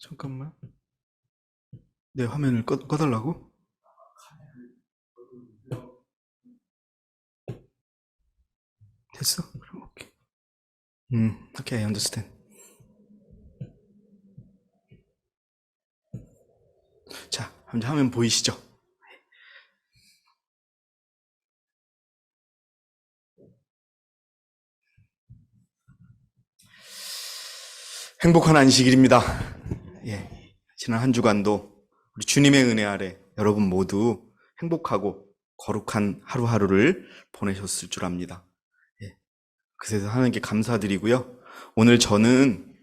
잠깐만. 내 화면을 꺼달라고? 됐어? 그럼 오케이. 오케이, I understand. 자, 이제 화면 보이시죠? 행복한 안식일입니다. 예, 지난 한 주간도 우리 주님의 은혜 아래 여러분 모두 행복하고 거룩한 하루하루를 보내셨을 줄 압니다. 예, 그래서 하나님께 감사드리고요. 오늘 저는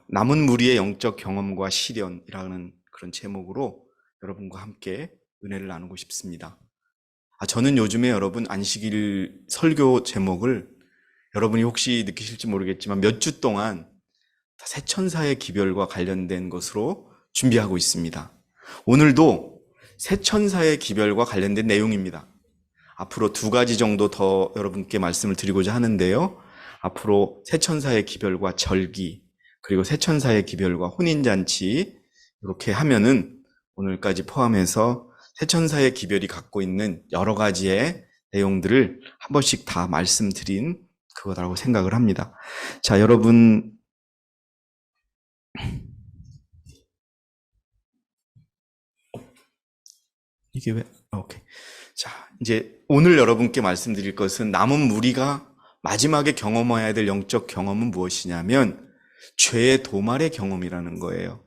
남은 무리의 영적 경험과 시련이라는 그런 제목으로 여러분과 함께 은혜를 나누고 싶습니다. 저는 요즘에 여러분 안식일 설교 제목을 여러분이 혹시 느끼실지 모르겠지만 몇 주 동안 새천사의 기별과 관련된 것으로 준비하고 있습니다. 오늘도 새천사의 기별과 관련된 내용입니다. 앞으로 2가지 정도 더 여러분께 말씀을 드리고자 하는데요. 앞으로 새천사의 기별과 절기, 그리고 새천사의 기별과 혼인잔치 이렇게 하면은 오늘까지 포함해서 새천사의 기별이 갖고 있는 여러 가지의 내용들을 한 번씩 다 말씀드린 그거라고 생각을 합니다. 자, 여러분 이게 왜? 오케이. 자, 이제 오늘 여러분께 말씀드릴 것은 남은 무리가 마지막에 경험해야 될 영적 경험은 무엇이냐면 죄의 도말의 경험이라는 거예요.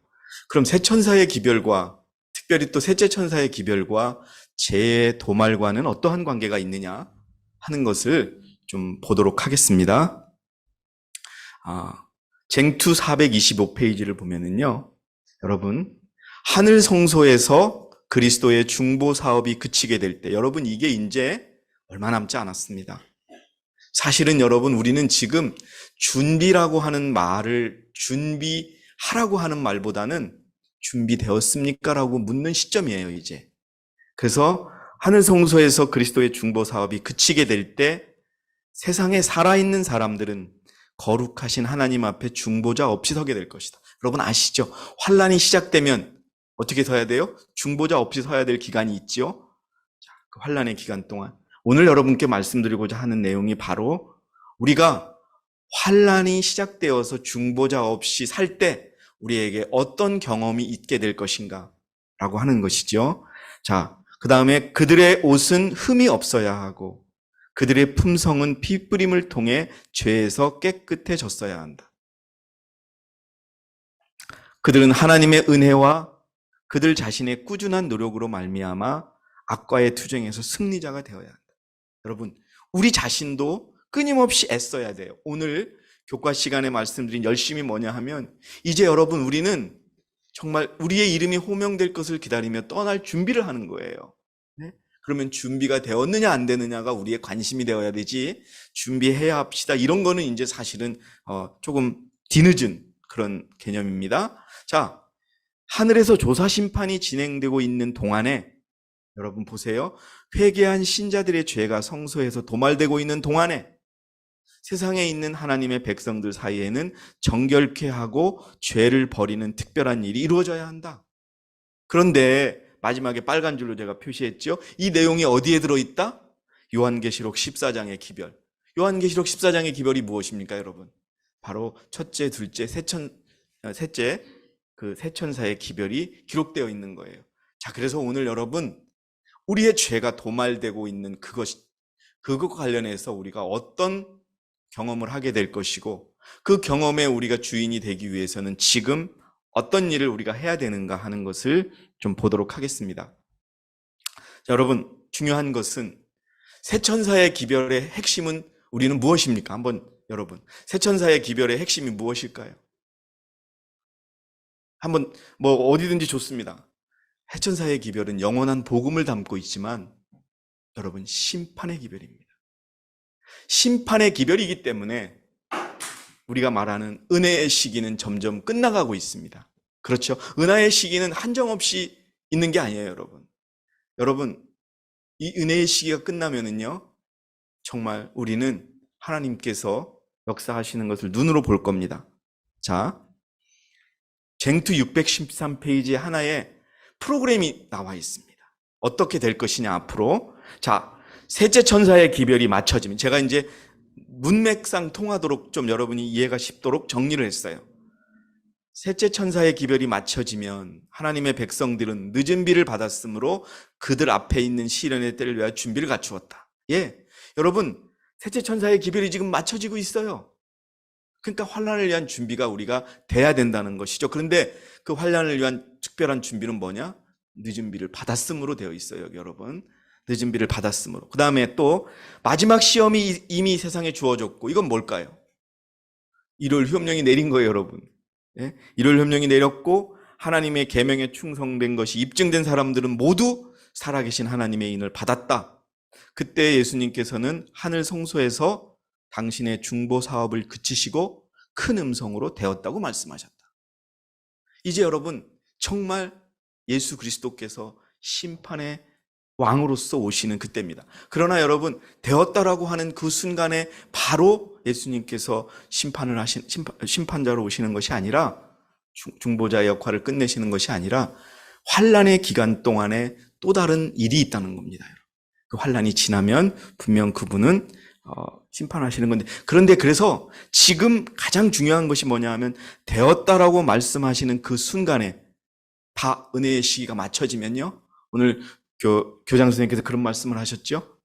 그럼 새 천사의 기별과 특별히 또 셋째 천사의 기별과 죄의 도말과는 어떠한 관계가 있느냐 하는 것을 좀 보도록 하겠습니다. 쟁투 425페이지를 보면은요, 여러분, 하늘 성소에서 그리스도의 중보 사업이 그치게 될 때, 여러분 이게 이제 얼마 남지 않았습니다. 사실은 여러분 우리는 지금 준비라고 하는 말을 준비하라고 하는 말보다는 준비되었습니까? 라고 묻는 시점이에요, 이제. 그래서 하늘 성소에서 그리스도의 중보 사업이 그치게 될 때 세상에 살아있는 사람들은 거룩하신 하나님 앞에 중보자 없이 서게 될 것이다. 여러분 아시죠? 환란이 시작되면 어떻게 서야 돼요? 중보자 없이 서야 될 기간이 있죠. 자, 그 환란의 기간 동안 오늘 여러분께 말씀드리고자 하는 내용이 바로 우리가 환란이 시작되어서 중보자 없이 살 때 우리에게 어떤 경험이 있게 될 것인가 라고 하는 것이죠. 자, 그 다음에 그들의 옷은 흠이 없어야 하고 그들의 품성은 피뿌림을 통해 죄에서 깨끗해졌어야 한다. 그들은 하나님의 은혜와 그들 자신의 꾸준한 노력으로 말미암아 악과의 투쟁에서 승리자가 되어야 한다. 여러분, 우리 자신도 끊임없이 애써야 돼요. 오늘 교과 시간에 말씀드린 열심히 뭐냐 하면 이제 여러분 우리는 정말 우리의 이름이 호명될 것을 기다리며 떠날 준비를 하는 거예요. 네? 그러면 준비가 되었느냐 안 되느냐가 우리의 관심이 되어야 되지 준비해야 합시다. 이런 거는 이제 사실은 조금 뒤늦은 그런 개념입니다. 자, 하늘에서 조사 심판이 진행되고 있는 동안에 여러분 보세요. 회개한 신자들의 죄가 성소에서 도말되고 있는 동안에 세상에 있는 하나님의 백성들 사이에는 정결케 하고 죄를 버리는 특별한 일이 이루어져야 한다. 그런데 마지막에 빨간 줄로 제가 표시했죠. 이 내용이 어디에 들어있다? 요한계시록 14장의 기별. 요한계시록 14장의 기별이 무엇입니까, 여러분? 바로 첫째, 둘째, 셋째 그 세 천사의 기별이 기록되어 있는 거예요. 자, 그래서 오늘 여러분 우리의 죄가 도말되고 있는 그것과 관련해서 우리가 어떤 경험을 하게 될 것이고 그 경험에 우리가 주인이 되기 위해서는 지금 어떤 일을 우리가 해야 되는가 하는 것을 좀 보도록 하겠습니다. 자, 여러분 중요한 것은 새천사의 기별의 핵심은 우리는 무엇입니까? 한번 여러분 새천사의 기별의 핵심이 무엇일까요? 한번 뭐 어디든지 좋습니다. 새천사의 기별은 영원한 복음을 담고 있지만 여러분 심판의 기별입니다. 심판의 기별이기 때문에 우리가 말하는 은혜의 시기는 점점 끝나가고 있습니다. 그렇죠? 은혜의 시기는 한정없이 있는 게 아니에요, 여러분. 여러분, 이 은혜의 시기가 끝나면은요, 정말 우리는 하나님께서 역사하시는 것을 눈으로 볼 겁니다. 자, 쟁투 613페이지에 하나의 프로그램이 나와 있습니다. 어떻게 될 것이냐 앞으로. 자, 셋째 천사의 기별이 맞춰지면, 제가 이제 문맥상 통하도록 좀 여러분이 이해가 쉽도록 정리를 했어요. 셋째 천사의 기별이 맞춰지면 하나님의 백성들은 늦은 비를 받았으므로 그들 앞에 있는 시련의 때를 위하여 준비를 갖추었다. 예, 여러분, 셋째 천사의 기별이 지금 맞춰지고 있어요. 그러니까 환난을 위한 준비가 우리가 돼야 된다는 것이죠. 그런데 그 환난을 위한 특별한 준비는 뭐냐? 늦은 비를 받았음으로 되어 있어요, 여러분. 늦은 비를 받았음으로. 그 다음에 또 마지막 시험이 이미 세상에 주어졌고, 이건 뭘까요? 1월 휴업령이 내린 거예요, 여러분. 예? 1월 협령이 내렸고 하나님의 계명에 충성된 것이 입증된 사람들은 모두 살아계신 하나님의 인을 받았다. 그때 예수님께서는 하늘 성소에서 당신의 중보 사업을 그치시고 큰 음성으로 되었다고 말씀하셨다. 이제 여러분, 정말 예수 그리스도께서 심판의 왕으로서 오시는 그때입니다. 그러나 여러분, 되었다라고 하는 그 순간에 바로 예수님께서 심판자로 오시는 것이 아니라, 중보자의 역할을 끝내시는 것이 아니라 환난의 기간 동안에 또 다른 일이 있다는 겁니다. 그 환난이 지나면 분명 그분은 심판하시는 건데, 그런데 그래서 지금 가장 중요한 것이 뭐냐 하면, 되었다라고 말씀하시는 그 순간에 다 은혜의 시기가 맞춰지면요, 오늘 교장 선생님께서 그런 말씀을 하셨죠.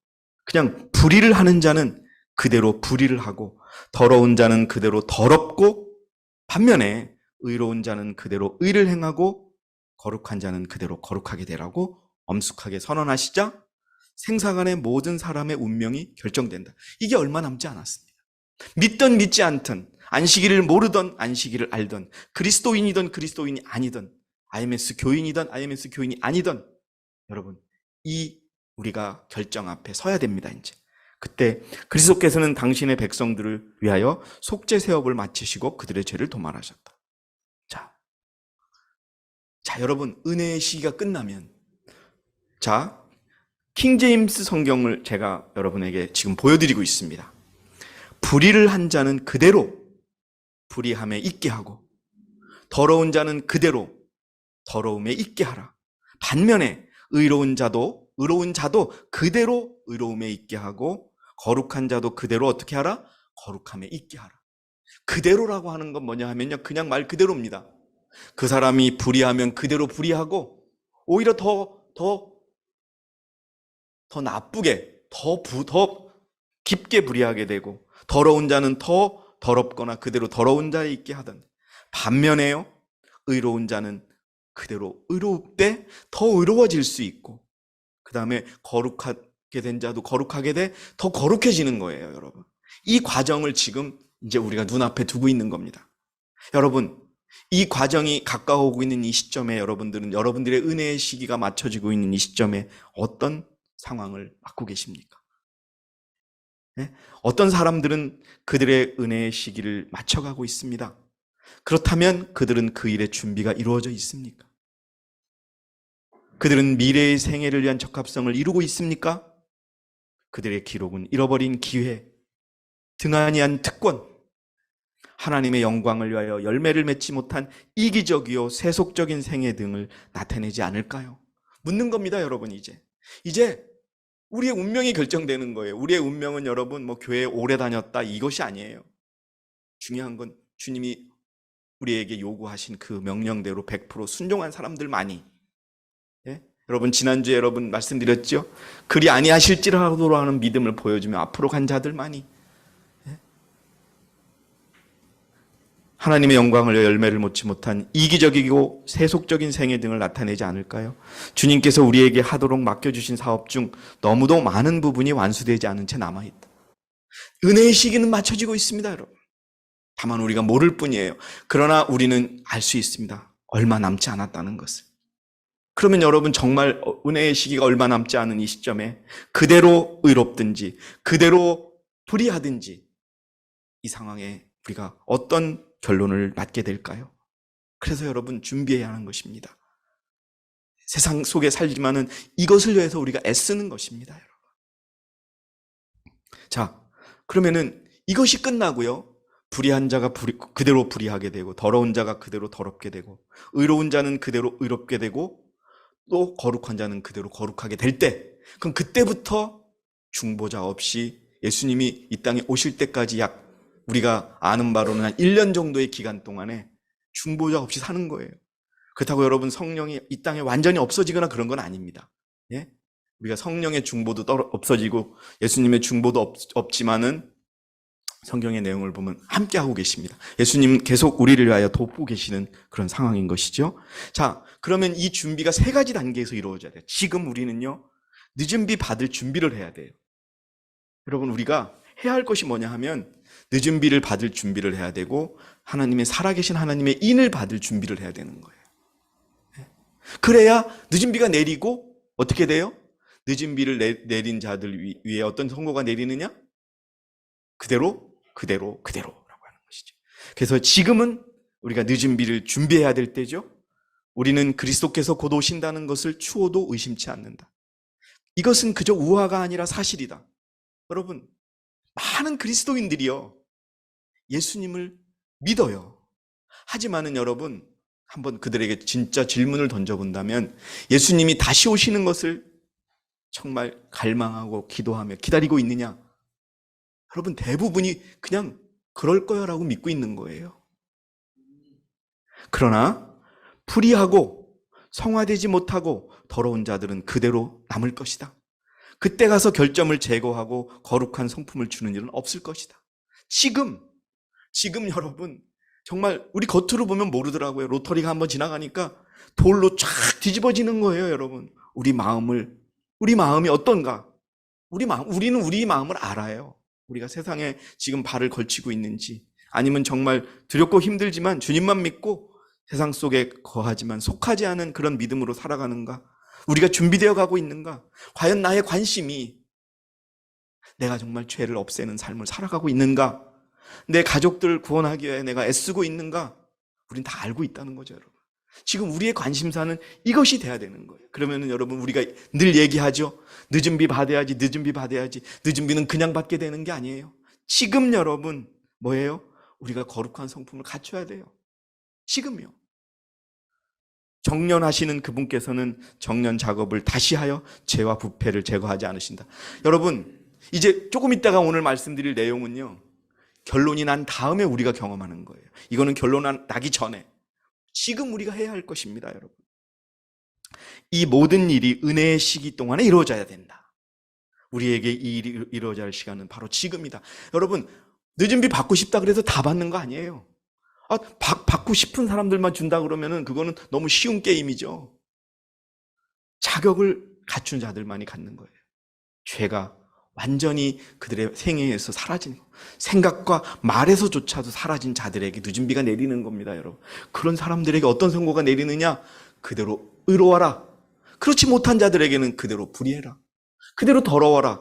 그냥 불의를 하는 자는 그대로 불의를 하고, 더러운 자는 그대로 더럽고, 반면에 의로운 자는 그대로 의를 행하고, 거룩한 자는 그대로 거룩하게 되라고 엄숙하게 선언하시자 생사간의 모든 사람의 운명이 결정된다. 이게 얼마 남지 않았습니다. 믿든 믿지 않든, 안식일을 모르던 안식일을 알던, 그리스도인이든 그리스도인이 아니든, IMS 교인이든 IMS 교인이 아니든, 여러분, 이 우리가 결정 앞에 서야 됩니다. 이제 그때 그리스도께서는 당신의 백성들을 위하여 속죄 세업을 마치시고 그들의 죄를 도말하셨다. 자, 여러분, 은혜의 시기가 끝나면, 자, 킹제임스 성경을 제가 여러분에게 지금 보여드리고 있습니다. 불의를 한 자는 그대로 불의함에 있게 하고, 더러운 자는 그대로 더러움에 있게 하라. 반면에 의로운 자도 그대로 의로움에 있게 하고, 거룩한 자도 그대로 어떻게 하라? 거룩함에 있게 하라. 그대로라고 하는 건 뭐냐 하면요, 그냥 말 그대로입니다. 그 사람이 불의하면 그대로 불의하고, 오히려 더 나쁘게, 더 깊게 불의하게 되고, 더러운 자는 더 더럽거나 그대로 더러운 자에 있게 하던, 반면에요, 의로운 자는 그대로 의로울 때 더 의로워질 수 있고, 그 다음에 거룩하게 된 자도 거룩하게 돼 더 거룩해지는 거예요, 여러분. 이 과정을 지금 이제 우리가 눈앞에 두고 있는 겁니다. 여러분, 이 과정이 가까워오고 있는 이 시점에 여러분들은 여러분들의 은혜의 시기가 맞춰지고 있는 이 시점에 어떤 상황을 맞고 계십니까? 네? 어떤 사람들은 그들의 은혜의 시기를 맞춰가고 있습니다. 그렇다면 그들은 그 일의 준비가 이루어져 있습니까? 그들은 미래의 생애를 위한 적합성을 이루고 있습니까? 그들의 기록은 잃어버린 기회, 등한히한 특권, 하나님의 영광을 위하여 열매를 맺지 못한 이기적이요 세속적인 생애 등을 나타내지 않을까요? 묻는 겁니다, 여러분. 이제 우리의 운명이 결정되는 거예요. 우리의 운명은 여러분 교회에 오래 다녔다 이것이 아니에요. 중요한 건 주님이 우리에게 요구하신 그 명령대로 100% 순종한 사람들만이, 예? 여러분, 지난주에 여러분 말씀드렸죠? 그리 아니하실지라도 하는 믿음을 보여주며 앞으로 간 자들만이, 하나님의 영광을 위해 열매를 맺지 못한 이기적이고 세속적인 생애 등을 나타내지 않을까요? 주님께서 우리에게 하도록 맡겨주신 사업 중 너무도 많은 부분이 완수되지 않은 채 남아있다. 은혜의 시기는 맞춰지고 있습니다, 여러분. 다만 우리가 모를 뿐이에요. 그러나 우리는 알 수 있습니다. 얼마 남지 않았다는 것을. 그러면 여러분, 정말 은혜의 시기가 얼마 남지 않은 이 시점에 그대로 의롭든지 그대로 불의하든지 이 상황에 우리가 어떤 결론을 맞게 될까요? 그래서 여러분, 준비해야 하는 것입니다. 세상 속에 살지만은 이것을 위해서 우리가 애쓰는 것입니다, 여러분. 자, 그러면은 이것이 끝나고요, 불의한 자가 그대로 불의하게 되고, 더러운 자가 그대로 더럽게 되고, 의로운 자는 그대로 의롭게 되고, 또 거룩한 자는 그대로 거룩하게 될 때, 그럼 그때부터 중보자 없이 예수님이 이 땅에 오실 때까지 약 우리가 아는 바로는 한 1년 정도의 기간 동안에 중보자 없이 사는 거예요. 그렇다고 여러분 성령이 이 땅에 완전히 없어지거나 그런 건 아닙니다. 예? 우리가 성령의 중보도 없어지고 예수님의 중보도 없지만은 성경의 내용을 보면 함께하고 계십니다. 예수님 계속 우리를 위하여 돕고 계시는 그런 상황인 것이죠. 자, 그러면 이 준비가 세 가지 단계에서 이루어져야 돼요. 지금 우리는요, 늦은 비 받을 준비를 해야 돼요. 여러분, 우리가 해야 할 것이 뭐냐 하면 늦은 비를 받을 준비를 해야 되고 하나님의 살아계신 하나님의 인을 받을 준비를 해야 되는 거예요. 그래야 늦은 비가 내리고 어떻게 돼요? 늦은 비를 내린 자들 위에 어떤 선고가 내리느냐? 그대로라고 하는 것이죠. 그래서 지금은 우리가 늦은 비를 준비해야 될 때죠. 우리는 그리스도께서 곧 오신다는 것을 추호도 의심치 않는다. 이것은 그저 우화가 아니라 사실이다. 여러분, 많은 그리스도인들이요, 예수님을 믿어요. 하지만은 여러분, 한번 그들에게 진짜 질문을 던져본다면 예수님이 다시 오시는 것을 정말 갈망하고 기도하며 기다리고 있느냐? 여러분, 대부분이 그냥 그럴 거야 라고 믿고 있는 거예요. 그러나 불의하고 성화되지 못하고 더러운 자들은 그대로 남을 것이다. 그때 가서 결점을 제거하고 거룩한 성품을 주는 일은 없을 것이다. 지금 여러분, 정말 우리 겉으로 보면 모르더라고요. 로터리가 한번 지나가니까 돌로 쫙 뒤집어지는 거예요, 여러분. 우리 마음이 어떤가? 우리는 우리 마음을 알아요. 우리가 세상에 지금 발을 걸치고 있는지, 아니면 정말 두렵고 힘들지만 주님만 믿고 세상 속에 거하지만 속하지 않은 그런 믿음으로 살아가는가? 우리가 준비되어 가고 있는가? 과연 나의 관심이 내가 정말 죄를 없애는 삶을 살아가고 있는가? 내 가족들 구원하기 위해 내가 애쓰고 있는가? 우린 다 알고 있다는 거죠, 여러분. 지금 우리의 관심사는 이것이 돼야 되는 거예요. 그러면은 여러분, 우리가 늘 얘기하죠. 늦은 비 받아야지, 늦은 비 받아야지. 늦은 비는 그냥 받게 되는 게 아니에요. 지금 여러분, 뭐예요? 우리가 거룩한 성품을 갖춰야 돼요. 지금요. 정년하시는 그분께서는 정년 작업을 다시 하여 죄와 부패를 제거하지 않으신다. 여러분, 이제 조금 있다가 오늘 말씀드릴 내용은요, 결론이 난 다음에 우리가 경험하는 거예요. 이거는 결론 나기 전에 지금 우리가 해야 할 것입니다, 여러분. 이 모든 일이 은혜의 시기 동안에 이루어져야 된다. 우리에게 이 일이 이루어져야 할 시간은 바로 지금이다. 여러분, 늦은 비 받고 싶다 그래서 다 받는 거 아니에요. 받고 싶은 사람들만 준다 그러면은 그거는 너무 쉬운 게임이죠. 자격을 갖춘 자들만이 갖는 거예요. 죄가 완전히 그들의 생애에서 사라지는 거. 생각과 말에서조차도 사라진 자들에게 늦은 비가 내리는 겁니다, 여러분. 그런 사람들에게 어떤 선고가 내리느냐? 그대로 의로워라. 그렇지 못한 자들에게는 그대로 불의해라. 그대로 더러워라.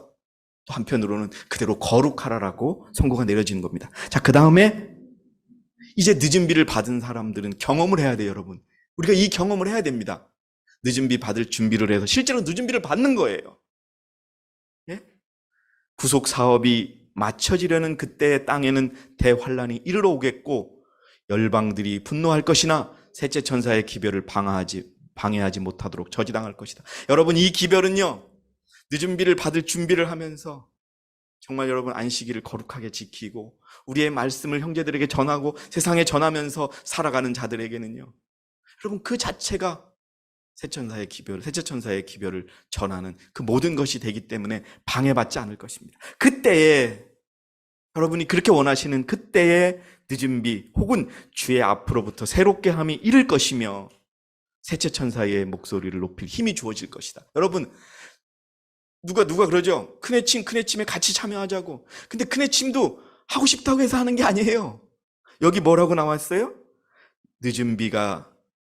또 한편으로는 그대로 거룩하라라고 선고가 내려지는 겁니다. 자, 그 다음에 이제 늦은 비를 받은 사람들은 경험을 해야 돼요, 여러분. 우리가 이 경험을 해야 됩니다. 늦은 비 받을 준비를 해서 실제로 늦은 비를 받는 거예요. 예? 구속 사업이 마쳐지려는 그때의 땅에는 대환란이 이르러 오겠고 열방들이 분노할 것이나 셋째 천사의 기별을 방해하지 못하도록 저지당할 것이다. 여러분, 이 기별은요, 늦은 비를 받을 준비를 하면서 정말 여러분 안식일을 거룩하게 지키고 우리의 말씀을 형제들에게 전하고 세상에 전하면서 살아가는 자들에게는요, 여러분, 그 자체가 셋째 천사의 기별을 전하는 그 모든 것이 되기 때문에 방해받지 않을 것입니다. 그때에 여러분이 그렇게 원하시는 그때에 늦은 비 혹은 주의 앞으로부터 새롭게 함이 이를 것이며 셋째 천사의 목소리를 높일 힘이 주어질 것이다. 여러분, 누가 그러죠? 큰해침에 같이 참여하자고. 근데 큰해침도 하고 싶다고 해서 하는 게 아니에요. 여기 뭐라고 나왔어요? 늦은 비가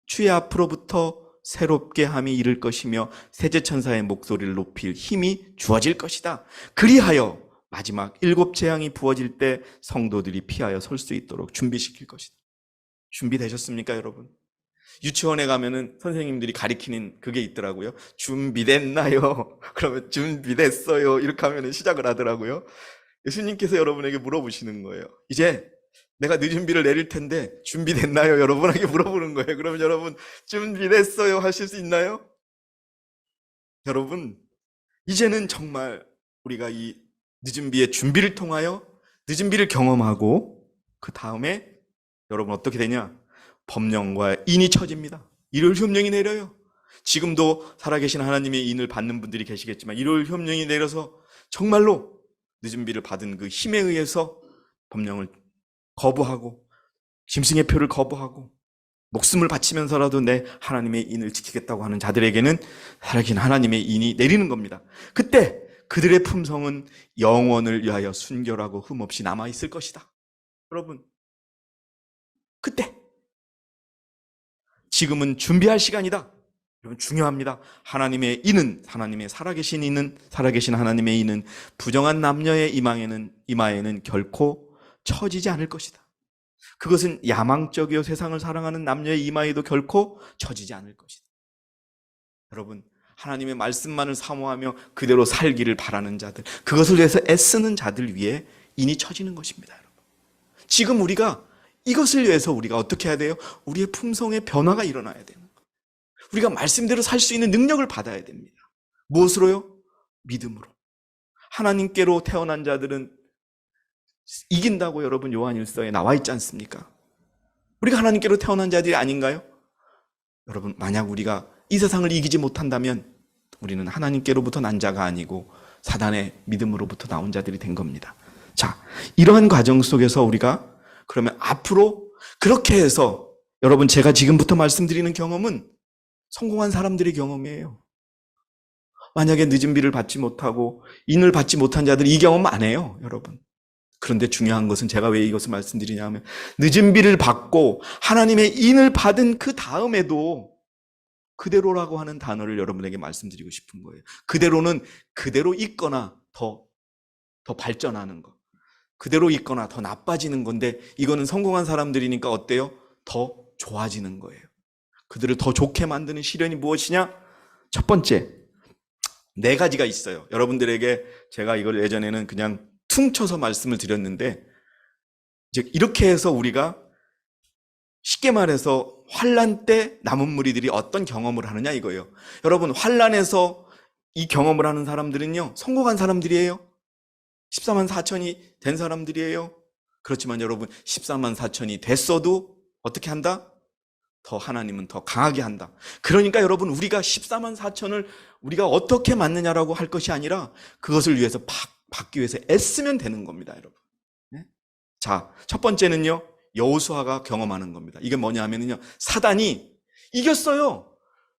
주의 앞으로부터 새롭게 함이 이를 것이며 셋째 천사의 목소리를 높일 힘이 주어질 것이다. 그리하여 마지막 7 재앙이 부어질 때 성도들이 피하여 설 수 있도록 준비시킬 것이다. 준비되셨습니까, 여러분? 유치원에 가면은 선생님들이 가리키는 그게 있더라고요. 준비됐나요? 그러면 준비됐어요. 이렇게 하면은 시작을 하더라고요. 예수님께서 여러분에게 물어보시는 거예요. 이제 내가 늦은 비를 내릴 텐데 준비됐나요? 여러분에게 물어보는 거예요. 그러면 여러분 준비됐어요? 하실 수 있나요? 여러분 이제는 정말 우리가 이 늦은 비의 준비를 통하여 늦은 비를 경험하고 그 다음에 여러분 어떻게 되냐? 법령과 인이 쳐집니다. 일요일 협령이 내려요. 지금도 살아계신 하나님의 인을 받는 분들이 계시겠지만 일요일 협령이 내려서 정말로 늦은 비를 받은 그 힘에 의해서 법령을 거부하고 짐승의 표를 거부하고 목숨을 바치면서라도 내 하나님의 인을 지키겠다고 하는 자들에게는 살아계신 하나님의 인이 내리는 겁니다. 그때 그들의 품성은 영원을 위하여 순결하고 흠없이 남아있을 것이다. 여러분 그때 지금은 준비할 시간이다. 여러분 중요합니다. 하나님의 인은, 하나님의 살아계신 인은, 살아계신 하나님의 인은 부정한 남녀의 이마에는 결코 처지지 않을 것이다. 그것은 야망적이요 세상을 사랑하는 남녀의 이마에도 결코 처지지 않을 것이다. 여러분 하나님의 말씀만을 사모하며 그대로 살기를 바라는 자들, 그것을 위해서 애쓰는 자들 위에 인이 처지는 것입니다. 여러분 지금 우리가 이것을 위해서 우리가 어떻게 해야 돼요? 우리의 품성의 변화가 일어나야 되는 거예요. 우리가 말씀대로 살 수 있는 능력을 받아야 됩니다. 무엇으로요? 믿음으로. 하나님께로 태어난 자들은 이긴다고 여러분 요한일서에 나와 있지 않습니까? 우리가 하나님께로 태어난 자들이 아닌가요? 여러분 만약 우리가 이 세상을 이기지 못한다면 우리는 하나님께로부터 난 자가 아니고 사단의 믿음으로부터 나온 자들이 된 겁니다. 자, 이러한 과정 속에서 우리가 그러면 앞으로 그렇게 해서 여러분 제가 지금부터 말씀드리는 경험은 성공한 사람들의 경험이에요. 만약에 늦은 비를 받지 못하고 인을 받지 못한 자들이 이 경험 안 해요, 여러분. 그런데 중요한 것은 제가 왜 이것을 말씀드리냐면 늦은 비를 받고 하나님의 인을 받은 그 다음에도 그대로라고 하는 단어를 여러분에게 말씀드리고 싶은 거예요. 그대로는 그대로 있거나 더 발전하는 것. 그대로 있거나 더 나빠지는 건데 이거는 성공한 사람들이니까 어때요? 더 좋아지는 거예요. 그들을 더 좋게 만드는 시련이 무엇이냐? 첫 번째, 4가지가 있어요. 여러분들에게 제가 이걸 예전에는 그냥 퉁쳐서 말씀을 드렸는데 이제 이렇게 해서 우리가 쉽게 말해서 환난 때 남은 무리들이 어떤 경험을 하느냐 이거예요. 여러분 환난에서 이 경험을 하는 사람들은요 성공한 사람들이에요. 14만 4천이 된 사람들이에요. 그렇지만 여러분 14만 4천이 됐어도 어떻게 한다? 더 하나님은 더 강하게 한다. 그러니까 여러분 우리가 14만 4천을 우리가 어떻게 맞느냐라고 할 것이 아니라 그것을 위해서 받기 위해서 애쓰면 되는 겁니다, 여러분. 네? 자, 첫 번째는요 여호수아가 경험하는 겁니다. 이게 뭐냐 하면요 사단이 이겼어요.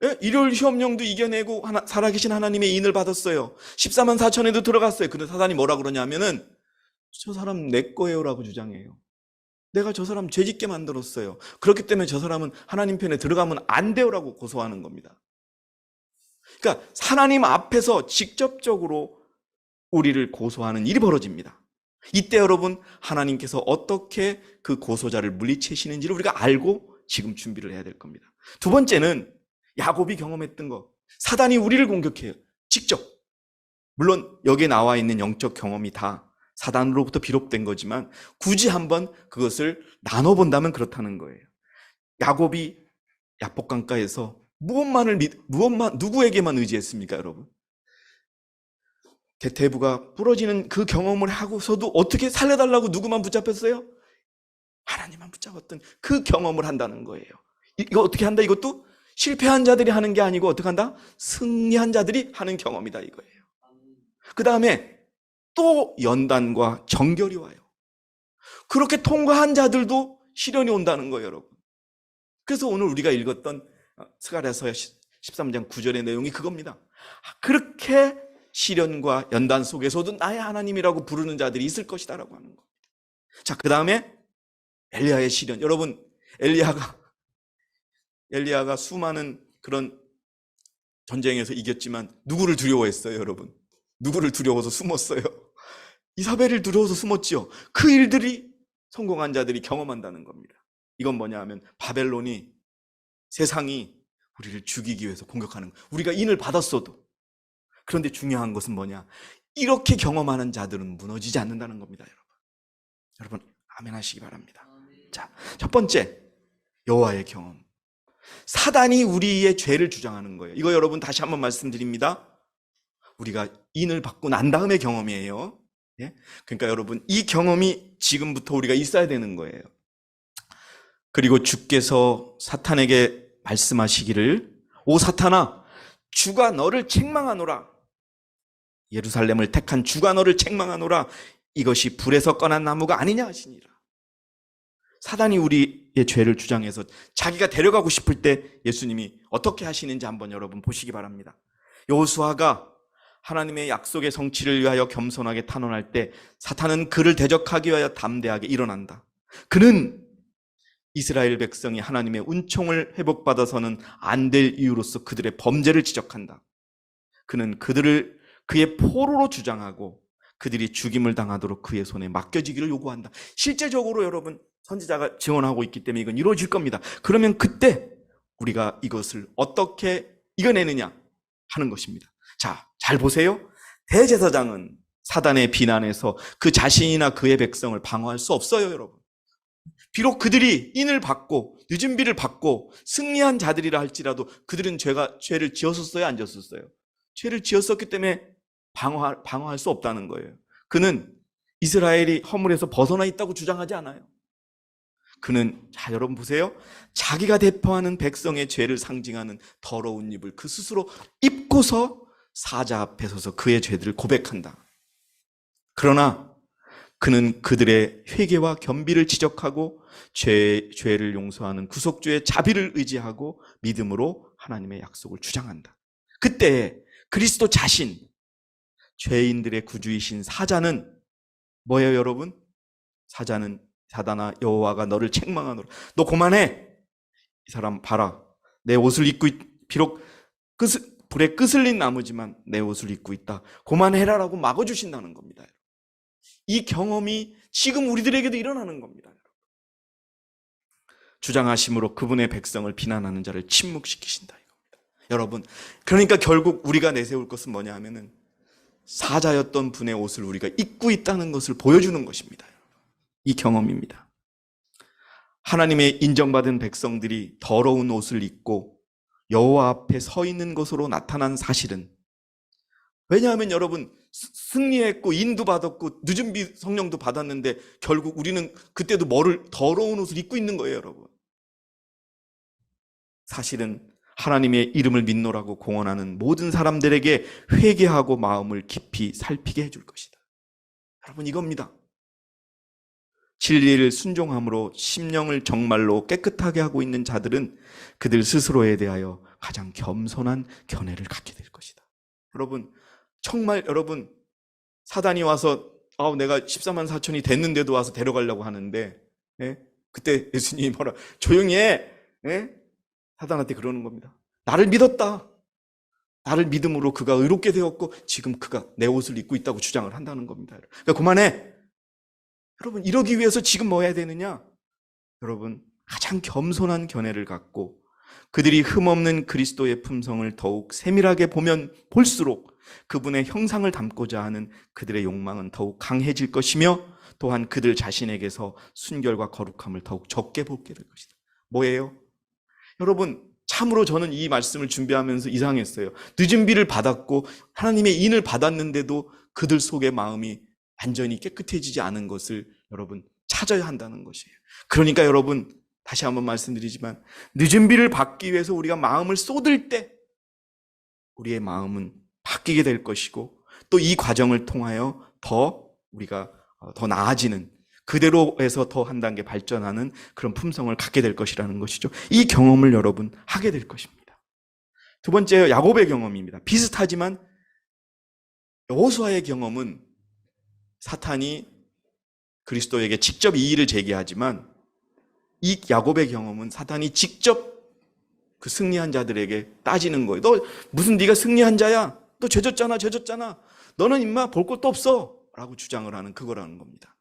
예? 일요일 시험령도 이겨내고 살아계신 하나님의 인을 받았어요. 14만 4천에도 들어갔어요. 근데 사단이 뭐라 그러냐면은 저 사람 내 거예요라고 주장해요. 내가 저 사람 죄짓게 만들었어요. 그렇기 때문에 저 사람은 하나님 편에 들어가면 안 돼요라고 고소하는 겁니다. 그러니까 하나님 앞에서 직접적으로 우리를 고소하는 일이 벌어집니다. 이때 여러분 하나님께서 어떻게 그 고소자를 물리치시는지를 우리가 알고 지금 준비를 해야 될 겁니다. 두 번째는 야곱이 경험했던 거. 사단이 우리를 공격해요. 직접. 물론 여기에 나와 있는 영적 경험이 다 사단으로부터 비롯된 거지만 굳이 한번 그것을 나눠본다면 그렇다는 거예요. 야곱이 야복강가에서 누구에게만 의지했습니까, 여러분? 대부가 부러지는 그 경험을 하고서도 어떻게 살려달라고 누구만 붙잡혔어요? 하나님만 붙잡았던 그 경험을 한다는 거예요. 이거 어떻게 한다? 이것도 실패한 자들이 하는 게 아니고 어떻게 한다? 승리한 자들이 하는 경험이다 이거예요. 그 다음에 또 연단과 정결이 와요. 그렇게 통과한 자들도 시련이 온다는 거예요, 여러분. 그래서 오늘 우리가 읽었던 스가랴서 13장 9절의 내용이 그겁니다. 그렇게 시련과 연단 속에서도 나의 하나님이라고 부르는 자들이 있을 것이다라고 하는 겁니다. 자, 그 다음에 엘리야의 시련. 여러분, 엘리야가 수많은 그런 전쟁에서 이겼지만 누구를 두려워했어요, 여러분? 누구를 두려워서 숨었어요? 이사벨을 두려워서 숨었지요. 그 일들이 성공한 자들이 경험한다는 겁니다. 이건 뭐냐 하면 바벨론이, 세상이 우리를 죽이기 위해서 공격하는 거예요. 우리가 인을 받았어도. 그런데 중요한 것은 뭐냐? 이렇게 경험하는 자들은 무너지지 않는다는 겁니다, 여러분. 여러분, 아멘 하시기 바랍니다. 자, 첫 번째, 여호와의 경험. 사단이 우리의 죄를 주장하는 거예요. 이거 여러분 다시 한번 말씀드립니다. 우리가 인을 받고 난 다음의 경험이에요. 예? 그러니까 여러분, 이 경험이 지금부터 우리가 있어야 되는 거예요. 그리고 주께서 사탄에게 말씀하시기를, 오 사탄아, 주가 너를 책망하노라. 예루살렘을 택한 주가 너를 책망하노라. 이것이 불에서 꺼난 나무가 아니냐 하시니라. 사단이 우리의 죄를 주장해서 자기가 데려가고 싶을 때 예수님이 어떻게 하시는지 한번 여러분 보시기 바랍니다. 여호수아가 하나님의 약속의 성취를 위하여 겸손하게 탄원할 때 사탄은 그를 대적하기 위하여 담대하게 일어난다. 그는 이스라엘 백성이 하나님의 은총을 회복받아서는 안 될 이유로서 그들의 범죄를 지적한다. 그는 그들을 그의 포로로 주장하고 그들이 죽임을 당하도록 그의 손에 맡겨지기를 요구한다. 실제적으로 여러분, 선지자가 증언하고 있기 때문에 이건 이루어질 겁니다. 그러면 그때 우리가 이것을 어떻게 이겨내느냐 하는 것입니다. 자, 잘 보세요. 대제사장은 사단의 비난에서 그 자신이나 그의 백성을 방어할 수 없어요, 여러분. 비록 그들이 인을 받고 늦은 비를 받고 승리한 자들이라 할지라도 그들은 죄를 지었었어요, 안 지었었어요? 죄를 지었었기 때문에 방어할 수 없다는 거예요. 그는 이스라엘이 허물에서 벗어나 있다고 주장하지 않아요. 그는, 자, 여러분 보세요. 자기가 대표하는 백성의 죄를 상징하는 더러운 입을 그 스스로 입고서 사자 앞에 서서 그의 죄들을 고백한다. 그러나 그는 그들의 회개와 겸비를 지적하고 죄를 용서하는 구속주의 자비를 의지하고 믿음으로 하나님의 약속을 주장한다. 그때 그리스도 자신, 죄인들의 구주이신 사자는 뭐예요, 여러분? 사자는, 사단아, 여호와가 너를 책망하노라. 너 그만해. 이 사람 봐라. 내 옷을 입고 비록 불에 끄슬린 나무지만 내 옷을 입고 있다. 그만해라라고 막아주신다는 겁니다. 이 경험이 지금 우리들에게도 일어나는 겁니다. 주장하심으로 그분의 백성을 비난하는 자를 침묵시키신다 이겁니다. 여러분, 그러니까 결국 우리가 내세울 것은 뭐냐 하면은 사자였던 분의 옷을 우리가 입고 있다는 것을 보여주는 것입니다. 이 경험입니다. 하나님의 인정받은 백성들이 더러운 옷을 입고 여호와 앞에 서 있는 것으로 나타난 사실은, 왜냐하면 여러분, 승리했고 인도 받았고 늦은 비 성령도 받았는데 결국 우리는 그때도 더러운 옷을 입고 있는 거예요, 여러분. 사실은 하나님의 이름을 믿노라고 공언하는 모든 사람들에게 회개하고 마음을 깊이 살피게 해줄 것이다. 여러분, 이겁니다. 진리를 순종함으로 심령을 정말로 깨끗하게 하고 있는 자들은 그들 스스로에 대하여 가장 겸손한 견해를 갖게 될 것이다. 여러분, 정말 여러분, 사단이 와서 내가 14만 4천이 됐는데도 와서 데려가려고 하는데, 예? 그때 예수님이 뭐라, 조용히 해. 예? 사단한테 그러는 겁니다. 나를 믿었다. 나를 믿음으로 그가 의롭게 되었고 지금 그가 내 옷을 입고 있다고 주장을 한다는 겁니다. 그러니까 그만해. 여러분, 이러기 위해서 지금 뭐 해야 되느냐? 여러분, 가장 겸손한 견해를 갖고 그들이 흠없는 그리스도의 품성을 더욱 세밀하게 보면 볼수록 그분의 형상을 담고자 하는 그들의 욕망은 더욱 강해질 것이며 또한 그들 자신에게서 순결과 거룩함을 더욱 적게 보게 될 것이다. 뭐예요? 여러분, 참으로 저는 이 말씀을 준비하면서 이상했어요. 늦은 비를 받았고 하나님의 인을 받았는데도 그들 속의 마음이 완전히 깨끗해지지 않은 것을 여러분 찾아야 한다는 것이에요. 그러니까 여러분, 다시 한번 말씀드리지만 늦은 비를 받기 위해서 우리가 마음을 쏟을 때 우리의 마음은 바뀌게 될 것이고 또 이 과정을 통하여 우리가 더 나아지는, 그대로에서 더 한 단계 발전하는 그런 품성을 갖게 될 것이라는 것이죠. 이 경험을 여러분 하게 될 것입니다. 두 번째, 야곱의 경험입니다. 비슷하지만 여호수아의 경험은 사탄이 그리스도에게 직접 이의를 제기하지만 이 야곱의 경험은 사탄이 직접 그 승리한 자들에게 따지는 거예요. 너 무슨 네가 승리한 자야? 너 죄졌잖아. 너는 임마 볼 것도 없어 라고 주장을 하는 그거라는 겁니다.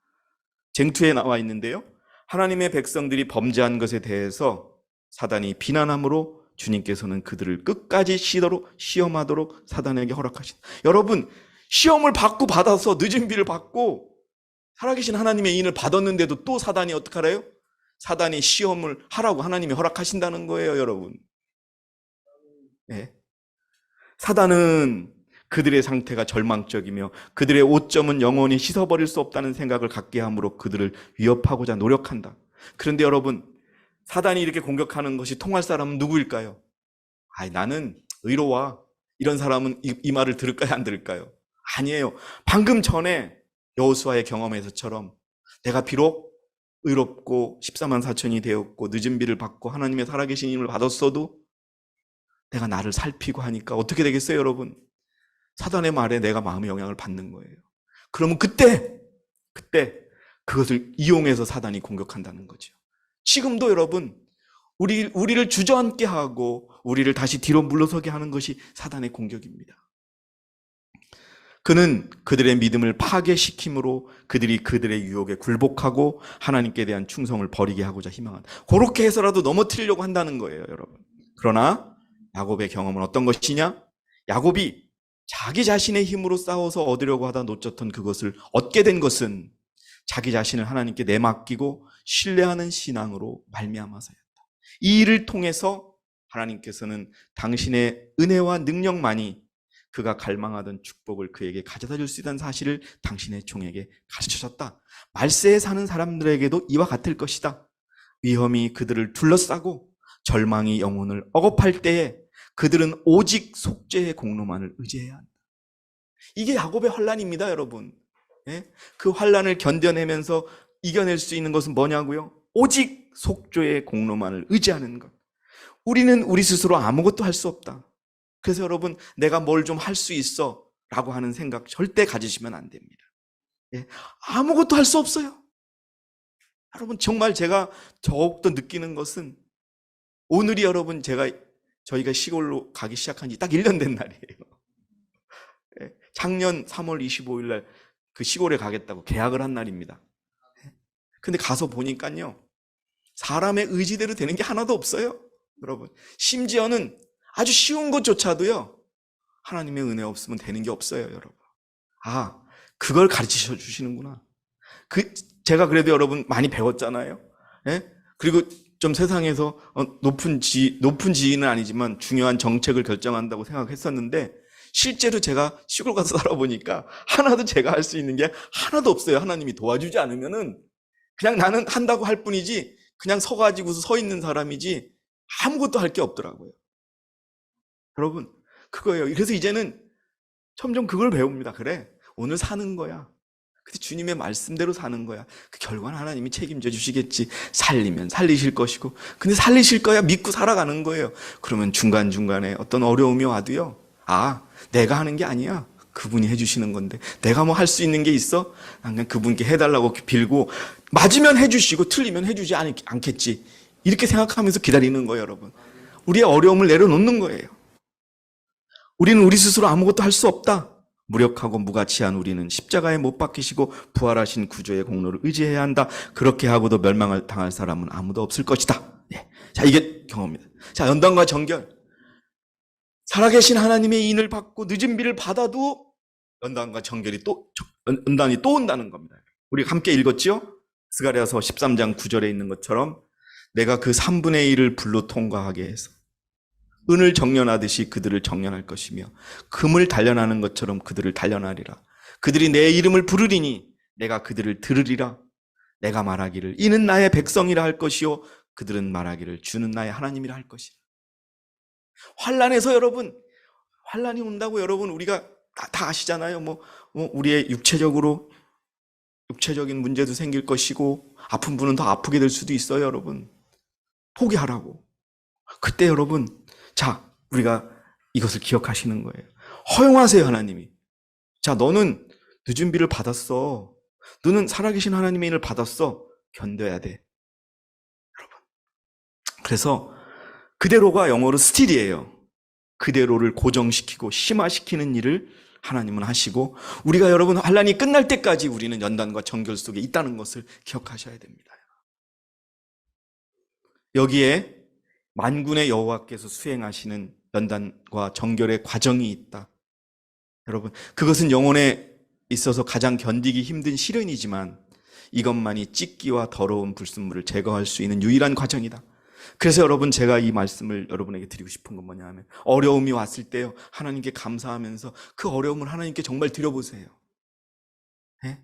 쟁투에 나와 있는데요, 하나님의 백성들이 범죄한 것에 대해서 사단이 비난함으로 주님께서는 그들을 끝까지 시험하도록 사단에게 허락하신다. 여러분, 시험을 받아서 늦은 비를 받고 살아계신 하나님의 인을 받았는데도 또 사단이 어떡하래요? 사단이 시험을 하라고 하나님이 허락하신다는 거예요, 여러분. 네. 사단은 그들의 상태가 절망적이며 그들의 오점은 영원히 씻어버릴 수 없다는 생각을 갖게 함으로 그들을 위협하고자 노력한다. 그런데 여러분, 사단이 이렇게 공격하는 것이 통할 사람은 누구일까요? 나는 의로와 이런 사람은 이 말을 들을까요, 안 들을까요? 아니에요. 방금 전에 여호수아의 경험에서처럼 내가 비록 의롭고 14만 4천이 되었고 늦은 비를 받고 하나님의 살아계신 힘을 받았어도 내가 나를 살피고 하니까 어떻게 되겠어요, 여러분? 사단의 말에 내가 마음의 영향을 받는 거예요. 그러면 그때 그것을 이용해서 사단이 공격한다는 거죠. 지금도 여러분, 우리를 주저앉게 하고 우리를 다시 뒤로 물러서게 하는 것이 사단의 공격입니다. 그는 그들의 믿음을 파괴시킴으로 그들이 그들의 유혹에 굴복하고 하나님께 대한 충성을 버리게 하고자 희망한다. 그렇게 해서라도 넘어뜨리려고 한다는 거예요, 여러분. 그러나 야곱의 경험은 어떤 것이냐? 야곱이 자기 자신의 힘으로 싸워서 얻으려고 하다 놓쳤던 그것을 얻게 된 것은 자기 자신을 하나님께 내맡기고 신뢰하는 신앙으로 말미암아서였다. 이 일을 통해서 하나님께서는 당신의 은혜와 능력만이 그가 갈망하던 축복을 그에게 가져다 줄 수 있다는 사실을 당신의 종에게 가르쳐줬다. 말세에 사는 사람들에게도 이와 같을 것이다. 위험이 그들을 둘러싸고 절망이 영혼을 억압할 때에 그들은 오직 속죄의 공로만을 의지해야 한다. 이게 야곱의 환란입니다, 여러분. 그 환란을 견뎌내면서 이겨낼 수 있는 것은 뭐냐고요? 오직 속죄의 공로만을 의지하는 것. 우리는 우리 스스로 아무것도 할 수 없다. 그래서 여러분, 내가 뭘 좀 할 수 있어 라고 하는 생각 절대 가지시면 안 됩니다. 아무것도 할 수 없어요. 여러분, 정말 제가 더욱더 느끼는 것은 오늘이 여러분, 저희가 시골로 가기 시작한 지 딱 1년 된 날이에요. 작년 3월 25일 날 그 시골에 가겠다고 계약을 한 날입니다. 근데 가서 보니까요, 사람의 의지대로 되는 게 하나도 없어요, 여러분. 심지어는 아주 쉬운 것조차도요, 하나님의 은혜 없으면 되는 게 없어요, 여러분. 그걸 가르쳐 주시는구나. 제가 그래도 여러분 많이 배웠잖아요. 그리고 좀 세상에서 높은 지위는 아니지만 중요한 정책을 결정한다고 생각했었는데, 실제로 제가 시골 가서 살아보니까 하나도 제가 할 수 있는 게 하나도 없어요. 하나님이 도와주지 않으면은 그냥 나는 한다고 할 뿐이지, 그냥 서가지고서 서 있는 사람이지 아무것도 할 게 없더라고요. 여러분, 그거예요. 그래서 이제는 점점 그걸 배웁니다. 그래, 오늘 사는 거야. 근데 주님의 말씀대로 사는 거야. 그 결과는 하나님이 책임져 주시겠지. 살리면 살리실 것이고, 근데 살리실 거야 믿고 살아가는 거예요. 그러면 중간중간에 어떤 어려움이 와도요, 내가 하는 게 아니야. 그분이 해주시는 건데, 내가 뭐 할 수 있는 게 있어? 그냥 그분께 해달라고 빌고, 맞으면 해주시고 틀리면 해주지 않겠지. 이렇게 생각하면서 기다리는 거예요, 여러분. 우리의 어려움을 내려놓는 거예요. 우리는 우리 스스로 아무것도 할 수 없다. 무력하고 무가치한 우리는 십자가에 못 박히시고 부활하신 구주의 공로를 의지해야 한다. 그렇게 하고도 멸망을 당할 사람은 아무도 없을 것이다. 자, 이게 경험입니다. 자, 연단과 정결. 살아계신 하나님의 인을 받고 늦은 비를 받아도 연단과 정결이 연단이 또 온다는 겁니다. 우리가 함께 읽었죠? 스가랴서 13장 9절에 있는 것처럼 내가 그 3분의 1을 불로 통과하게 해서 은을 정련하듯이 그들을 정련할 것이며 금을 단련하는 것처럼 그들을 단련하리라. 그들이 내 이름을 부르리니 내가 그들을 들으리라. 내가 말하기를 이는 나의 백성이라 할 것이요 그들은 말하기를 주는 나의 하나님이라 할 것이라. 환란에서 여러분, 환란이 온다고 여러분 우리가 다 아시잖아요. 우리의 육체적인 문제도 생길 것이고 아픈 분은 더 아프게 될 수도 있어요, 여러분. 포기하라고. 그때 여러분, 자, 우리가 이것을 기억하시는 거예요. 허용하세요, 하나님이. 자, 너는 늦은 비를 받았어. 너는 살아계신 하나님의 인을 받았어. 견뎌야 돼, 여러분. 그래서 그대로가 영어로 스틸이에요. 그대로를 고정시키고 심화시키는 일을 하나님은 하시고, 우리가 여러분 환란이 끝날 때까지 우리는 연단과 정결 속에 있다는 것을 기억하셔야 됩니다. 여기에 만군의 여호와께서 수행하시는 연단과 정결의 과정이 있다. 여러분, 그것은 영혼에 있어서 가장 견디기 힘든 시련이지만 이것만이 찢기와 더러운 불순물을 제거할 수 있는 유일한 과정이다. 그래서 여러분, 제가 이 말씀을 여러분에게 드리고 싶은 건 뭐냐 하면, 어려움이 왔을 때요, 하나님께 감사하면서 그 어려움을 하나님께 정말 드려보세요. 예?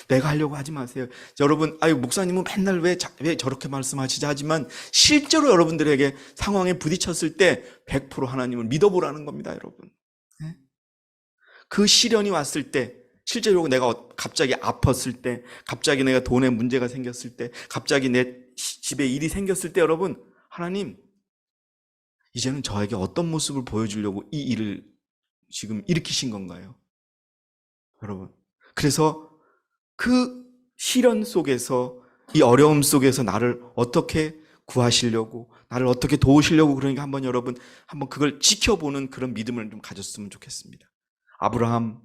내가 하려고 하지 마세요. 여러분, 아유, 목사님은 맨날 왜 저렇게 말씀하시지? 하지만 실제로 여러분들에게 상황에 부딪혔을 때 100% 하나님을 믿어보라는 겁니다, 여러분. 예? 그 시련이 왔을 때, 실제로 내가 갑자기 아팠을 때, 갑자기 내가 돈에 문제가 생겼을 때, 갑자기 내 집에 일이 생겼을 때, 여러분, 하나님, 이제는 저에게 어떤 모습을 보여주려고 이 일을 지금 일으키신 건가요? 여러분, 그래서 그 시련 속에서, 이 어려움 속에서 나를 어떻게 구하시려고, 나를 어떻게 도우시려고, 그러니까 한번 여러분, 한번 그걸 지켜보는 그런 믿음을 좀 가졌으면 좋겠습니다. 아브라함,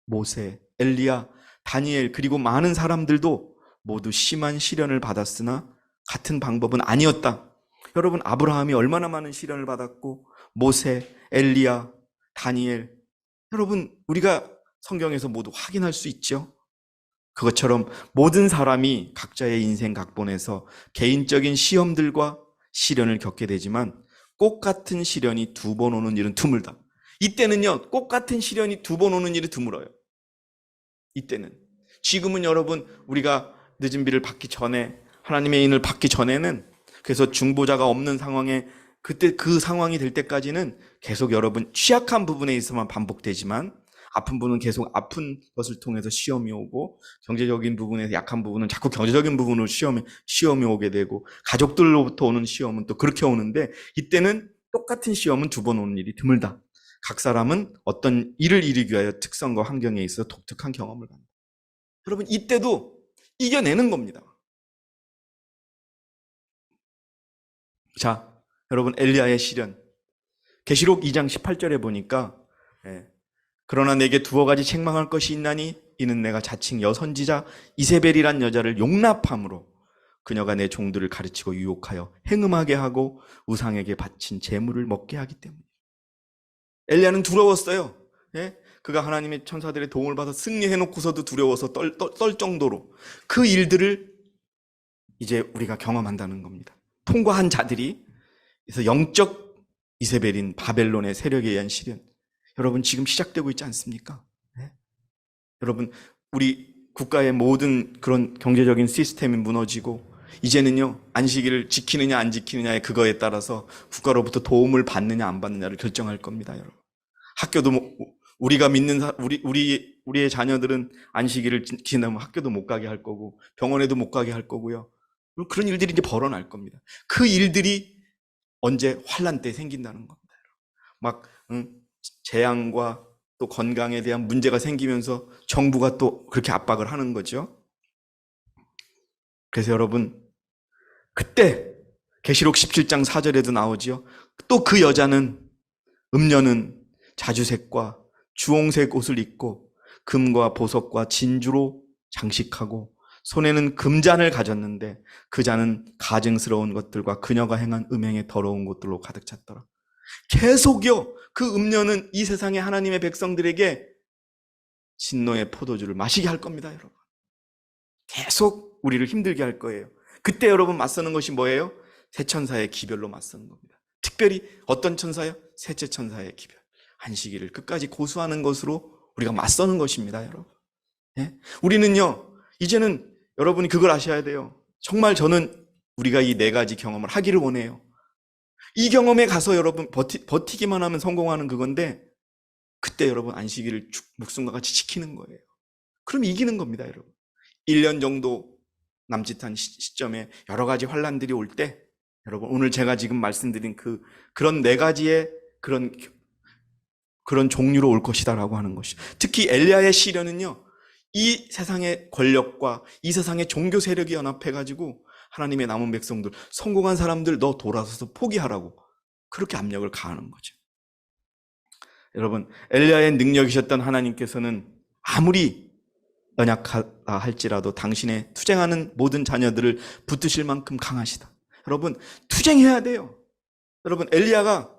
모세, 엘리야, 다니엘, 그리고 많은 사람들도 모두 심한 시련을 받았으나 같은 방법은 아니었다. 여러분, 아브라함이 얼마나 많은 시련을 받았고, 모세, 엘리야, 다니엘, 여러분, 우리가 성경에서 모두 확인할 수 있죠. 그것처럼 모든 사람이 각자의 인생 각본에서 개인적인 시험들과 시련을 겪게 되지만, 꼭 같은 시련이 두 번 오는 일은 드물다. 이때는요, 꼭 같은 시련이 두 번 오는 일이 드물어요. 이때는. 지금은 여러분, 우리가 늦은 비를 받기 전에, 하나님의 인을 받기 전에는, 그래서 중보자가 없는 상황에, 그때 그 상황이 될 때까지는 계속 여러분 취약한 부분에 있어만 반복되지만, 아픈 분은 계속 아픈 것을 통해서 시험이 오고, 경제적인 부분에서 약한 부분은 자꾸 경제적인 부분으로 시험이 오게 되고, 가족들로부터 오는 시험은 또 그렇게 오는데, 이때는 똑같은 시험은 두 번 오는 일이 드물다. 각 사람은 어떤 일을 이루기 위하여 특성과 환경에 있어서 독특한 경험을 합니다. 여러분, 이때도 이겨내는 겁니다. 자, 여러분, 엘리야의 시련. 계시록 2장 18절에 보니까, 그러나 내게 두어 가지 책망할 것이 있나니 이는 내가 자칭 여선지자 이세벨이란 여자를 용납함으로 그녀가 내 종들을 가르치고 유혹하여 행음하게 하고 우상에게 바친 재물을 먹게 하기 때문이에요. 엘리야는 두려웠어요. 예? 그가 하나님의 천사들의 도움을 받아 승리해놓고서도 두려워서 떨 정도로 그 일들을 이제 우리가 경험한다는 겁니다. 통과한 자들이, 그래서 영적 이세벨인 바벨론의 세력에 의한 시련, 여러분 지금 시작되고 있지 않습니까? 네? 여러분, 우리 국가의 모든 그런 경제적인 시스템이 무너지고, 이제는요, 안식일을 지키느냐 안 지키느냐의 그거에 따라서 국가로부터 도움을 받느냐 안 받느냐를 결정할 겁니다, 여러분. 학교도 우리가 믿는 우리의 자녀들은 안식일을 지키면 학교도 못 가게 할 거고, 병원에도 못 가게 할 거고요. 그런 일들이 이제 벌어날 겁니다. 그 일들이 언제 환란 때 생긴다는 겁니다. 막 재앙과 또 건강에 대한 문제가 생기면서 정부가 또 그렇게 압박을 하는 거죠. 그래서 여러분, 그때 계시록 17장 4절에도 나오지요. 또 그 여자는, 음녀는 자주색과 주홍색 옷을 입고 금과 보석과 진주로 장식하고 손에는 금잔을 가졌는데 그 잔은 가증스러운 것들과 그녀가 행한 음행의 더러운 것들로 가득 찼더라. 계속요, 그 음녀는 이 세상의 하나님의 백성들에게 진노의 포도주를 마시게 할 겁니다, 여러분. 계속 우리를 힘들게 할 거예요. 그때 여러분 맞서는 것이 뭐예요? 새 천사의 기별로 맞서는 겁니다. 특별히 어떤 천사요? 셋째 천사의 기별. 안식일을 끝까지 고수하는 것으로 우리가 맞서는 것입니다, 여러분. 예? 우리는요, 이제는 여러분이 그걸 아셔야 돼요. 정말 저는 우리가 이 네 가지 경험을 하기를 원해요. 이 경험에 가서 여러분 버티기만 하면 성공하는 그건데, 그때 여러분 안식일을 목숨과 같이 지키는 거예요. 그럼 이기는 겁니다, 여러분. 1년 정도 남짓한 시점에 여러 가지 환란들이 올 때, 여러분 오늘 제가 지금 말씀드린 그런 네 가지의 그런 종류로 올 것이다라고 하는 것이. 특히 엘리야의 시련은요, 이 세상의 권력과 이 세상의 종교 세력이 연합해가지고 하나님의 남은 백성들, 성공한 사람들 너 돌아서서 포기하라고 그렇게 압력을 가하는 거죠. 여러분, 엘리야의 능력이셨던 하나님께서는 아무리 연약하다 할지라도 당신의 투쟁하는 모든 자녀들을 붙드실 만큼 강하시다. 여러분, 투쟁해야 돼요. 여러분, 엘리야가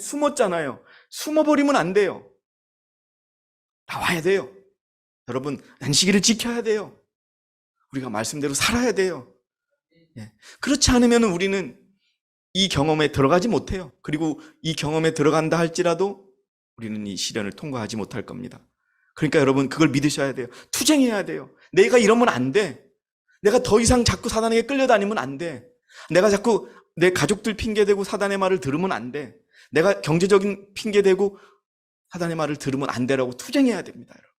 숨었잖아요. 숨어버리면 안 돼요. 나와야 돼요. 여러분, 안식일을 지켜야 돼요. 우리가 말씀대로 살아야 돼요. 예. 그렇지 않으면 우리는 이 경험에 들어가지 못해요. 그리고 이 경험에 들어간다 할지라도 우리는 이 시련을 통과하지 못할 겁니다. 그러니까 여러분 그걸 믿으셔야 돼요. 투쟁해야 돼요. 내가 이러면 안 돼. 내가 더 이상 자꾸 사단에게 끌려다니면 안 돼. 내가 자꾸 내 가족들 핑계대고 사단의 말을 들으면 안 돼. 내가 경제적인 핑계대고 사단의 말을 들으면 안 되라고 투쟁해야 됩니다. 여러분.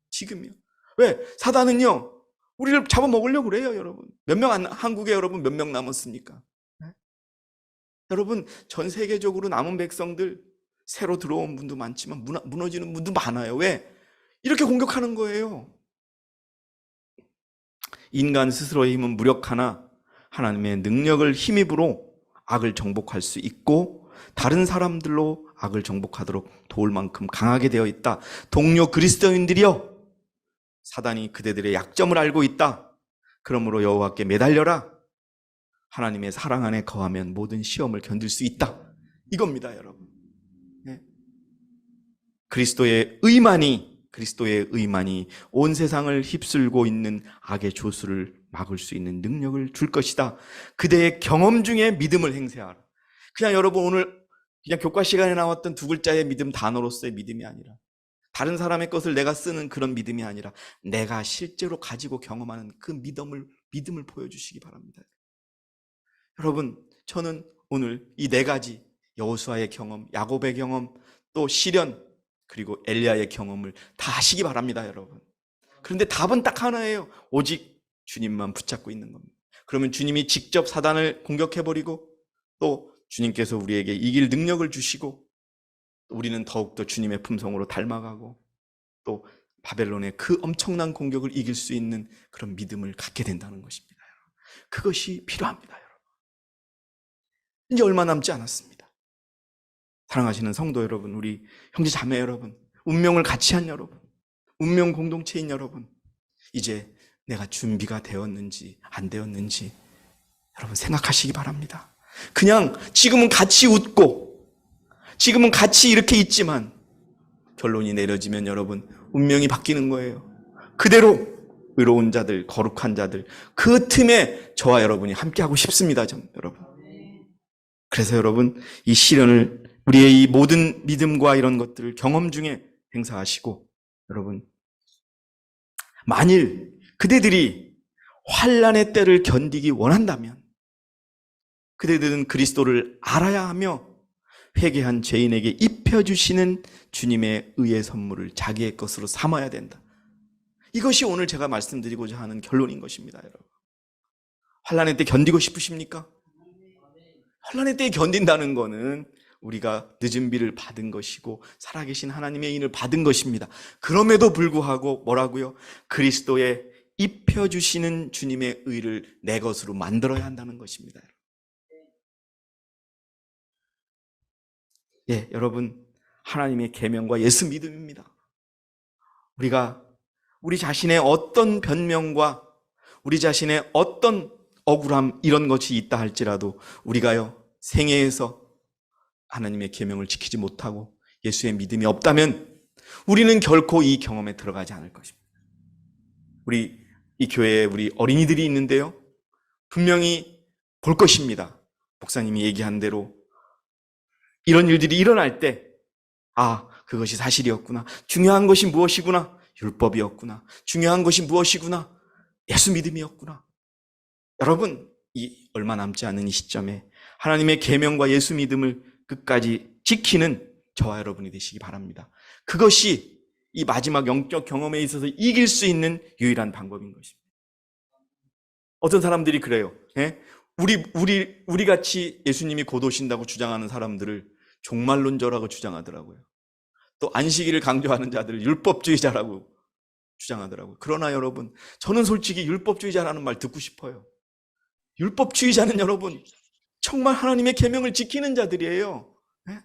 지금요. 왜? 사단은요. 우리를 잡아먹으려고 그래요. 여러분. 한국에 여러분 몇 명 남았습니까? 네? 여러분 전 세계적으로 남은 백성들 새로 들어온 분도 많지만 무너지는 분도 많아요. 왜? 이렇게 공격하는 거예요. 인간 스스로의 힘은 무력하나 하나님의 능력을 힘입으로 악을 정복할 수 있고 다른 사람들로 악을 정복하도록 도울 만큼 강하게 되어 있다. 동료 그리스도인들이여 사단이 그대들의 약점을 알고 있다. 그러므로 여호와께 매달려라. 하나님의 사랑 안에 거하면 모든 시험을 견딜 수 있다. 이겁니다, 여러분. 네. 그리스도의 의만이 온 세상을 휩쓸고 있는 악의 조수를 막을 수 있는 능력을 줄 것이다. 그대의 경험 중에 믿음을 행세하라. 그냥 여러분 오늘 그냥 교과 시간에 나왔던 두 글자의 믿음 단어로서의 믿음이 아니라 다른 사람의 것을 내가 쓰는 그런 믿음이 아니라 내가 실제로 가지고 경험하는 그 믿음을 보여주시기 바랍니다. 여러분 저는 오늘 이 네 가지 여호수아의 경험, 야곱의 경험, 또 시련 그리고 엘리야의 경험을 다 하시기 바랍니다, 여러분. 그런데 답은 딱 하나예요. 오직 주님만 붙잡고 있는 겁니다. 그러면 주님이 직접 사단을 공격해버리고 또 주님께서 우리에게 이길 능력을 주시고 우리는 더욱더 주님의 품성으로 닮아가고 또 바벨론의 그 엄청난 공격을 이길 수 있는 그런 믿음을 갖게 된다는 것입니다. 여러분. 그것이 필요합니다, 여러분. 이제 얼마 남지 않았습니다. 사랑하시는 성도 여러분, 우리 형제 자매 여러분, 운명을 같이 한 여러분, 운명 공동체인 여러분, 이제 내가 준비가 되었는지 안 되었는지 여러분 생각하시기 바랍니다. 그냥 지금은 같이 웃고 지금은 같이 이렇게 있지만 결론이 내려지면 여러분 운명이 바뀌는 거예요. 그대로 의로운 자들, 거룩한 자들, 그 틈에 저와 여러분이 함께하고 싶습니다, 여러분. 그래서 여러분 이 시련을 우리의 이 모든 믿음과 이런 것들을 경험 중에 행사하시고 여러분 만일 그대들이 환난의 때를 견디기 원한다면 그대들은 그리스도를 알아야 하며 회개한 죄인에게 입혀주시는 주님의 의의 선물을 자기의 것으로 삼아야 된다. 이것이 오늘 제가 말씀드리고자 하는 결론인 것입니다. 여러분 환난의 때 견디고 싶으십니까? 환난의 때에 견딘다는 거는 우리가 늦은 비를 받은 것이고 살아계신 하나님의 인을 받은 것입니다. 그럼에도 불구하고 뭐라고요? 그리스도에 입혀주시는 주님의 의를 내 것으로 만들어야 한다는 것입니다. 예, 여러분 하나님의 계명과 예수 믿음입니다. 우리가 우리 자신의 어떤 변명과 우리 자신의 어떤 억울함 이런 것이 있다 할지라도 우리가요 생애에서 하나님의 계명을 지키지 못하고 예수의 믿음이 없다면 우리는 결코 이 경험에 들어가지 않을 것입니다. 우리 이 교회에 우리 어린이들이 있는데요 분명히 볼 것입니다. 목사님이 얘기한 대로 이런 일들이 일어날 때 그것이 사실이었구나. 중요한 것이 무엇이구나. 율법이었구나. 중요한 것이 무엇이구나. 예수 믿음이었구나. 여러분 이 얼마 남지 않은 이 시점에 하나님의 계명과 예수 믿음을 끝까지 지키는 저와 여러분이 되시기 바랍니다. 그것이 이 마지막 영적 경험에 있어서 이길 수 있는 유일한 방법인 것입니다. 어떤 사람들이 그래요. 예? 우리 같이 예수님이 곧 오신다고 주장하는 사람들을 종말론자라고 주장하더라고요. 또 안식일을 강조하는 자들을 율법주의자라고 주장하더라고요. 그러나 여러분 저는 솔직히 율법주의자라는 말 듣고 싶어요. 율법주의자는 여러분 정말 하나님의 계명을 지키는 자들이에요. 네?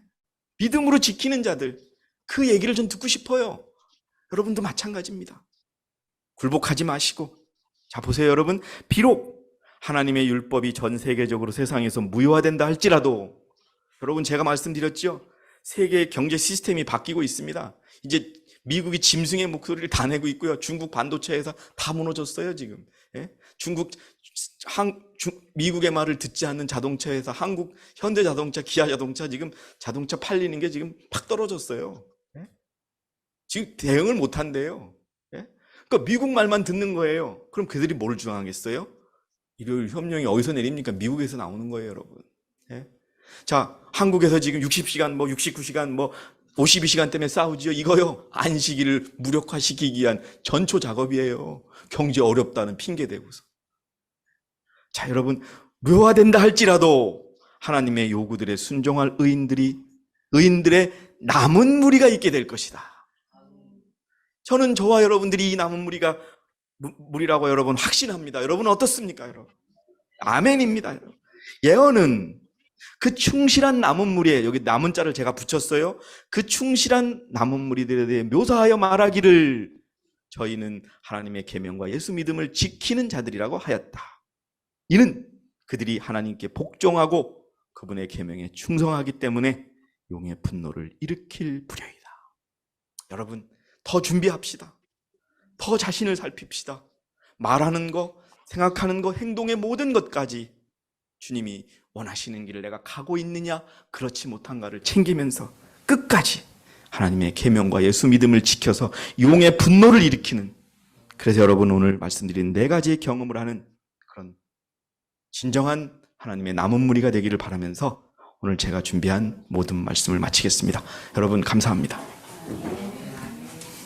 믿음으로 지키는 자들. 그 얘기를 좀 듣고 싶어요. 여러분도 마찬가지입니다. 굴복하지 마시고 자 보세요 여러분. 비록 하나님의 율법이 전 세계적으로 세상에서 무효화된다 할지라도 여러분 제가 말씀드렸죠. 세계의 경제 시스템이 바뀌고 있습니다. 이제 미국이 짐승의 목소리를 다 내고 있고요. 중국 반도체 회사 다 무너졌어요, 지금. 예? 미국의 말을 듣지 않는 자동차 회사, 한국 현대자동차, 기아자동차 지금 자동차 팔리는 게 지금 팍 떨어졌어요. 예? 지금 대응을 못 한대요. 예? 그러니까 미국 말만 듣는 거예요. 그럼 그들이 뭘 주장하겠어요? 일요일 협령이 어디서 내립니까? 미국에서 나오는 거예요, 여러분. 예? 자, 한국에서 지금 60시간, 69시간, 52시간 때문에 싸우지요. 이거요. 안식일을 무력화시키기 위한 전초 작업이에요. 경제 어렵다는 핑계 대고서. 자, 여러분, 묘화된다 할지라도 하나님의 요구들에 순종할 의인들의 남은 무리가 있게 될 것이다. 저는 저와 여러분들이 이 남은 무리라고 여러분 확신합니다. 여러분 어떻습니까, 여러분? 아멘입니다. 여러분. 예언은 그 충실한 남은 무리에, 여기 남은 자를 제가 붙였어요. 그 충실한 남은 무리들에 대해 묘사하여 말하기를 저희는 하나님의 계명과 예수 믿음을 지키는 자들이라고 하였다. 이는 그들이 하나님께 복종하고 그분의 계명에 충성하기 때문에 용의 분노를 일으킬 부려이다. 여러분, 더 준비합시다. 더 자신을 살핍시다. 말하는 거, 생각하는 거, 행동의 모든 것까지 주님이 원하시는 길을 내가 가고 있느냐, 그렇지 못한가를 챙기면서 끝까지 하나님의 계명과 예수 믿음을 지켜서 용의 분노를 일으키는, 그래서 여러분 오늘 말씀드린 4가지의 경험을 하는 그런 진정한 하나님의 남은 무리가 되기를 바라면서 오늘 제가 준비한 모든 말씀을 마치겠습니다. 여러분 감사합니다.